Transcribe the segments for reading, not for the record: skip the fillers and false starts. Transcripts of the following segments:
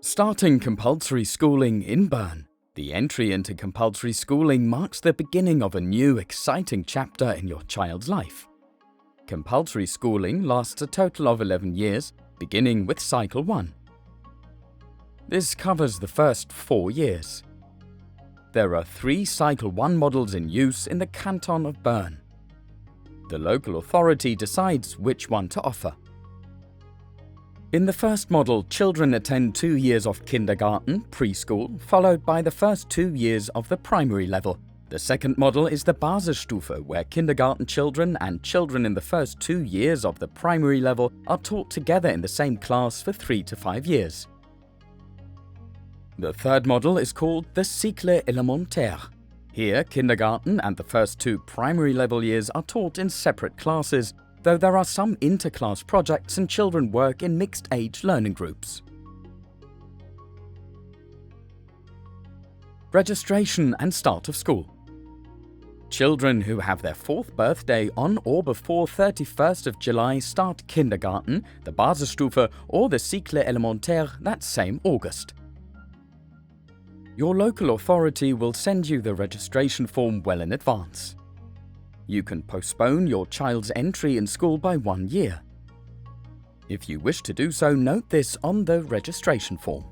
Starting compulsory schooling in Bern. The entry into compulsory schooling marks the beginning of a new, exciting chapter in your child's life. Compulsory schooling lasts a total of 11 years, beginning with Cycle 1. This covers the first 4 years. There are 3 Cycle 1 models in use in the canton of Bern. The local authority decides which one to offer. In the first model, children attend 2 years of kindergarten, preschool, followed by the first 2 years of the primary level. The second model is the Basisstufe, where kindergarten children and children in the first 2 years of the primary level are taught together in the same class for 3 to 5 years. The third model is called the cycle élémentaire. Here, kindergarten and the first 2 primary level years are taught in separate classes, though there are some interclass projects and children work in mixed-age learning groups. Registration and start of school. Children who have their 4th birthday on or before 31st of July start kindergarten, the Basisstufe or the cycle élémentaire that same August. Your local authority will send you the registration form well in advance. You can postpone your child's entry in school by 1 year. If you wish to do so, note this on the registration form.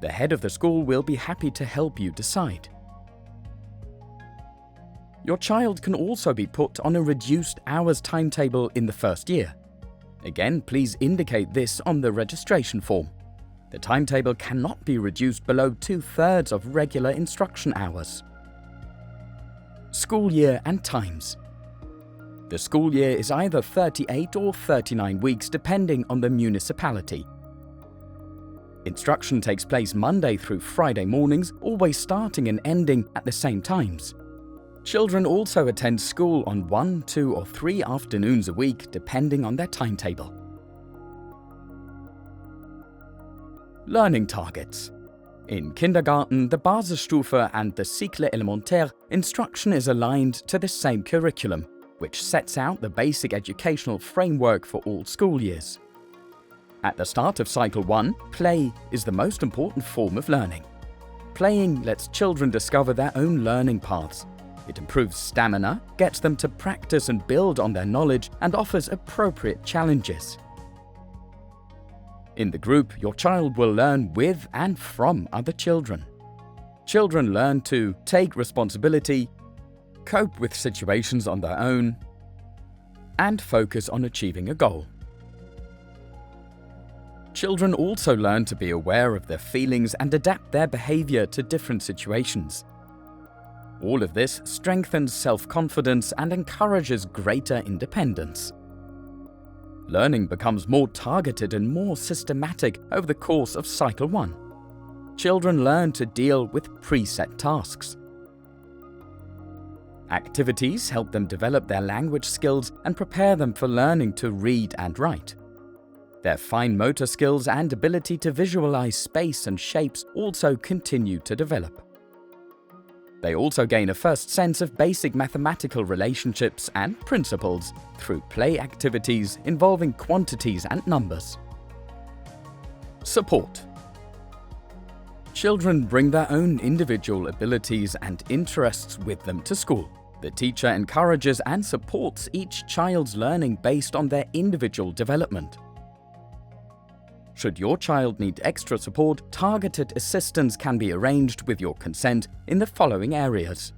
The head of the school will be happy to help you decide. Your child can also be put on a reduced hours timetable in the first year. Again, please indicate this on the registration form. The timetable cannot be reduced below 2/3 of regular instruction hours. School year and times. The school year is either 38 or 39 weeks depending on the municipality. Instruction takes place Monday through Friday mornings, always starting and ending at the same times. Children also attend school on 1, 2 or 3 afternoons a week depending on their timetable. Learning targets. In kindergarten, the Basisstufe and the cycle élémentaire instruction is aligned to the same curriculum, which sets out the basic educational framework for all school years. At the start of Cycle 1, play is the most important form of learning. Playing lets children discover their own learning paths. It improves stamina, gets them to practice and build on their knowledge, and offers appropriate challenges. In the group, your child will learn with and from other children. Children learn to take responsibility, cope with situations on their own, and focus on achieving a goal. Children also learn to be aware of their feelings and adapt their behavior to different situations. All of this strengthens self-confidence and encourages greater independence. Learning becomes more targeted and more systematic over the course of Cycle 1. Children learn to deal with preset tasks. Activities help them develop their language skills and prepare them for learning to read and write. Their fine motor skills and ability to visualize space and shapes also continue to develop. They also gain a first sense of basic mathematical relationships and principles through play activities involving quantities and numbers. Support. Children bring their own individual abilities and interests with them to school. The teacher encourages and supports each child's learning based on their individual development. Should your child need extra support, targeted assistance can be arranged with your consent in the following areas: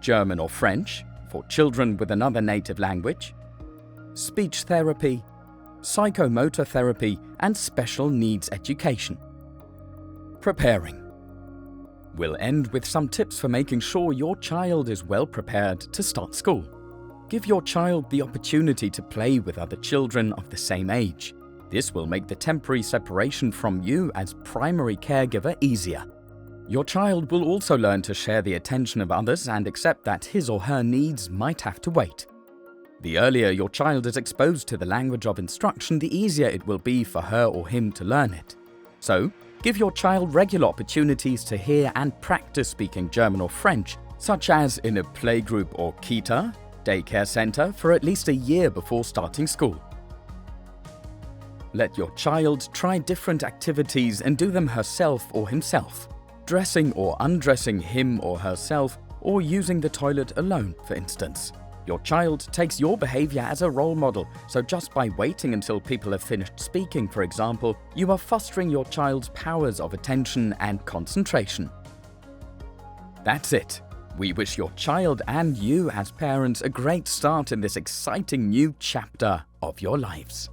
German or French, for children with another native language, speech therapy, psychomotor therapy, and special needs education. Preparing. We'll end with some tips for making sure your child is well prepared to start school. Give your child the opportunity to play with other children of the same age. This will make the temporary separation from you as primary caregiver easier. Your child will also learn to share the attention of others and accept that his or her needs might have to wait. The earlier your child is exposed to the language of instruction, the easier it will be for her or him to learn it. So, give your child regular opportunities to hear and practice speaking German or French, such as in a playgroup or kita, daycare center, for at least a year before starting school. Let your child try different activities and do them herself or himself. Dressing or undressing him or herself, or using the toilet alone, for instance. Your child takes your behavior as a role model, so just by waiting until people have finished speaking, for example, you are fostering your child's powers of attention and concentration. That's it. We wish your child and you as parents a great start in this exciting new chapter of your lives.